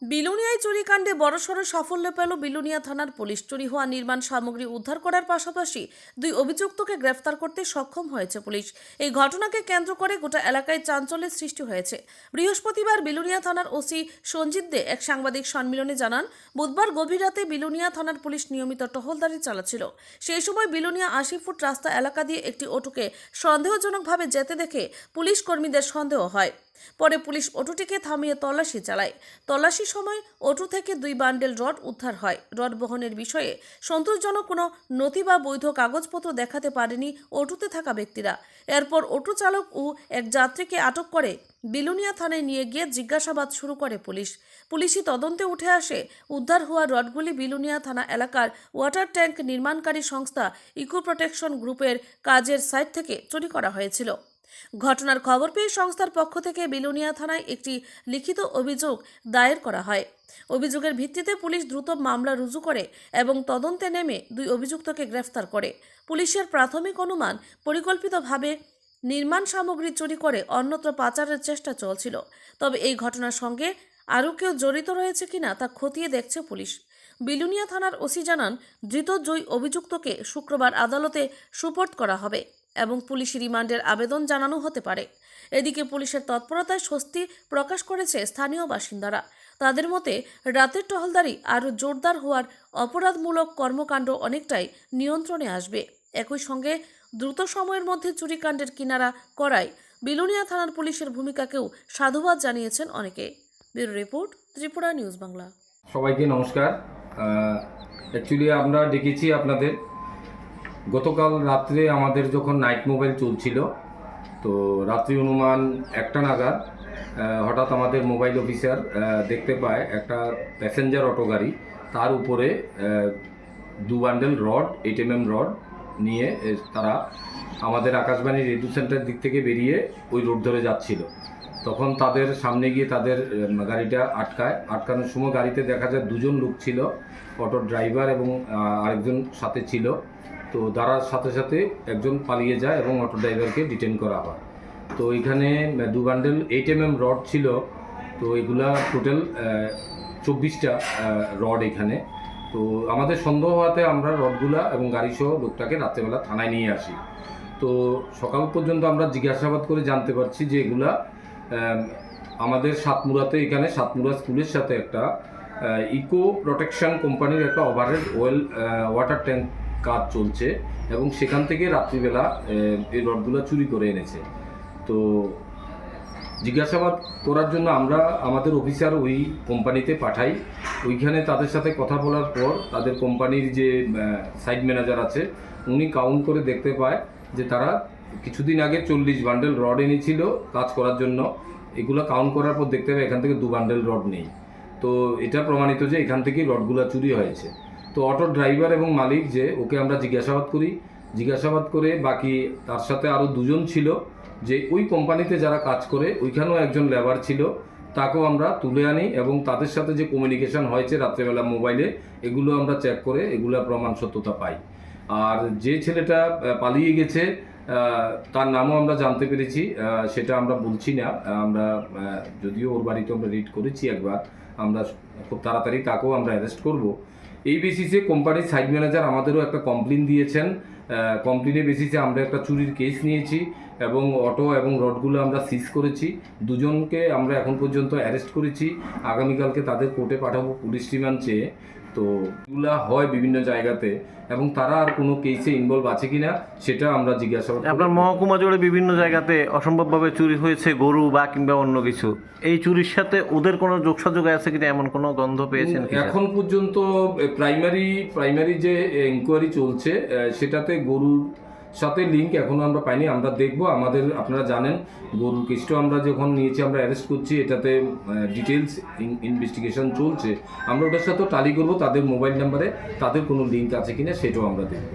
বিলুনিয়ায় চুরিকাণ্ডে বড়সড় সাফল্য পেল বিলুনিয়া থানার পুলিশ। চুরি হওয়া নির্মাণ সামগ্রী উদ্ধার করার পাশাপাশি দুই অভিযুক্তকে গ্রেফতার করতে সক্ষম হয়েছে পুলিশ। এই ঘটনাকে কেন্দ্র করে গোটা এলাকায় চাঞ্চল্যের সৃষ্টি হয়েছে। বৃহস্পতিবার বিলুনিয়া থানার ওসি সঞ্জিত দে এক সাংবাদিক সম্মেলনে জানান, বুধবার গভীর রাতে বিলুনিয়া থানার পুলিশ নিয়মিত টহলদারি চালাচ্ছিল। সেই সময় বিলুনিয়া ৮০ ফুট রাস্তা এলাকা দিয়ে একটি অটোকে সন্দেহজনকভাবে যেতে দেখে পুলিশ কর্মীদের সন্দেহ হয়। পরে পুলিশ অটোটিকে থামিয়ে তল্লাশি চালায়। তল্লাশির সময় অটো থেকে 2 বান্ডেল রড উদ্ধার হয়। রড বহনের বিষয়ে সন্তোষজনক কোনো নথি বা বৈধ কাগজপত্র দেখাতে পারেনি অটোতে থাকা ব্যক্তিরা। এরপর অটো চালক ও এক যাত্রীকে আটক করে বিলুনিয়া থানায় নিয়ে গিয়ে জিজ্ঞাসাবাদ শুরু করে পুলিশ। পুলিশি তদন্তে উঠে আসে উদ্ধার হওয়া রডগুলি বিলুনিয়া থানা এলাকার ওয়াটার ট্যাঙ্ক নির্মাণকারী সংস্থা ইকো প্রোটেকশন গ্রুপের কাজের সাইট থেকে চুরি করা হয়েছিল। ঘটনার খবর পেয়ে সংস্থার পক্ষ থেকে বিলুনিয়া থানায় একটি লিখিত অভিযোগ দায়ের করা হয়। অভিযোগের ভিত্তিতে পুলিশ দ্রুত মামলা রুজু করে এবং তদন্তে নেমে 2 অভিযুক্তকে গ্রেফতার করে। পুলিশের প্রাথমিক অনুমান, পরিকল্পিতভাবে নির্মাণ সামগ্রী চুরি করে অন্যত্র পাচারের চেষ্টা চলছিল। তবে এই ঘটনার সঙ্গে আরও কেউ জড়িত রয়েছে কিনা তা খতিয়ে দেখছে পুলিশ। বিলুনিয়া থানার ওসি জানান, ধৃত 2 অভিযুক্তকে শুক্রবার আদালতে সোপর্দ করা হবে এবং পুলিশি রিমান্ডের আবেদন জানানো হতে পারে। এদিকে পুলিশের তৎপরতায় স্বস্তি প্রকাশ করেছে স্থানীয় বাসিন্দারা। তাদের মতে, রাতের টহলদারি আরও জোরদার হওয়ার অপরাধমূলক কর্মকাণ্ড অনেকটাই নিয়ন্ত্রণে আসবে। একই সঙ্গে দ্রুত সময়ের মধ্যে চুরিকাণ্ডের কিনারা করায় বিলুনিয়া থানার পুলিশের ভূমিকাকেও সাধুবাদ জানিয়েছেন অনেকে। Bureau report, Tripura news Bangla. সবাইকে নমস্কার। অ্যাকচুয়ালি আমরা ডেকেছি আপনাদের গতকাল রাত্রে আমাদের যখন নাইট মোবাইল চলছিল, তো রাত্রি অনুমান 1টা নাগাদ হঠাৎ আমাদের মোবাইল অফিসার দেখতে পায় একটা প্যাসেঞ্জার অটো গাড়ি, তার উপরে 2 বান্ডেল রড 8 mm রড নিয়ে তারা আমাদের আকাশবাণী রেডিও সেন্টার দিক থেকে বেরিয়ে ওই রোড ধরে যাচ্ছিল। তখন তাদের সামনে গিয়ে তাদের গাড়িটা আটকানোর সময় গাড়িতে দেখা যায় 2জন লোক ছিল, অটোর ড্রাইভার এবং আরেকজন সাথে ছিল। তো তারার সাথে সাথে একজন পালিয়ে যায় এবং অটো ড্রাইভারকে ডিটেন করা হয়। তো এখানে 2 বান্ডেল 8 mm রড ছিল। তো এগুলা টোটাল 24টা রড এখানে। তো আমাদের সন্দেহ হওয়াতে আমরা রডগুলা এবং গাড়িসহ লোকটাকে রাত্রেবেলা থানায় নিয়ে আসি। তো সকাল পর্যন্ত আমরা জিজ্ঞাসাবাদ করে জানতে পারছি যে এগুলা আমাদের সাতমুড়াতে, এখানে সাতমুড়া স্কুলের সাথে একটা ইকো প্রোটেকশন কোম্পানির একটা ওভারহেড ওয়াটার ট্যাঙ্ক কাজ চলছে এবং সেখান থেকে রাত্রিবেলা এই রডগুলো চুরি করে এনেছে। তো জিজ্ঞাসাবাদ করার জন্য আমরা আমাদের অফিসার ওই কোম্পানিতে পাঠাই। ওইখানে তাদের সাথে কথা বলার পর তাদের কোম্পানির যে সাইট ম্যানেজার আছে উনি কাউন্ট করে দেখতে পায় যে তারা কিছুদিন আগে 40 বান্ডেল রড এনেছিল কাজ করার জন্য। এগুলো কাউন্ট করার পর দেখতে পাই এখান থেকে 2 বান্ডেল রড নেই। তো এটা প্রমাণিত যে এখান থেকেই রডগুলো চুরি হয়েছে। তো অটোর ড্রাইভার এবং মালিক যে ওকে আমরা জিজ্ঞাসাবাদ করে বাকি তার সাথে আরও 2জন ছিল যে ওই কোম্পানিতে যারা কাজ করে ওইখানেও একজন লেবার ছিল, তাকেও আমরা তুলে আনি এবং তাদের সাথে যে কমিউনিকেশন হয়েছে রাত্রেবেলা মোবাইলে এগুলো আমরা চেক করে এগুলো প্রমাণ সত্যতা পাই। আর যে ছেলেটা পালিয়ে গেছে তার নামও আমরা জানতে পেরেছি, সেটা আমরা বলছি না। আমরা যদিও ওর বাড়িতে আমরা রিড করেছি একবার, আমরা খুব তাড়াতাড়ি তাকেও আমরা অ্যারেস্ট করব। এই বেসিসে কোম্পানির সাইট ম্যানেজার আমাদেরও একটা কমপ্লেন দিয়েছেন। কমপ্লেনের বেসিসে আমরা একটা চুরির কেস নিয়েছি এবং অটো এবং রডগুলো আমরা সিজ করেছি। 2জনকে আমরা এখন পর্যন্ত অ্যারেস্ট করেছি। আগামীকালকে তাদের কোর্টে পাঠাবো পুলিশ রিমান্ড চেয়ে। তো এগুলা হয় বিভিন্ন জায়গাতে এবং তারা আর কোনো কেসে ইনভলভ আছে কিনা সেটা আমরা জিজ্ঞাসাবাদ। আপনার মহকুমা জুড়ে বিভিন্ন জায়গাতে অসম্ভবভাবে চুরি হয়েছে গরু বা কিংবা অন্য কিছু, এই চুরির সাথে ওদের কোনো যোগসাযোগ আছে কিনা এমন কোনো গন্ধ পেয়েছেন? এখন পর্যন্ত প্রাইমারি যে ইনকোয়ারি চলছে সেটাতে গরুর সাথে লিঙ্ক এখনো আমরা পাইনি। আমরা দেখব। আপনারা জানেন গরুর কেসটাও আমরা যখন নিয়েছি আমরা অ্যারেস্ট করছি, এটাতে ডিটেলস ইনভেস্টিগেশন চলছে। আমরা ওটার সাথেও টালি করব তাদের মোবাইল নাম্বারে তাদের কোনো লিঙ্ক আছে কিনা সেটাও আমরা দেখব।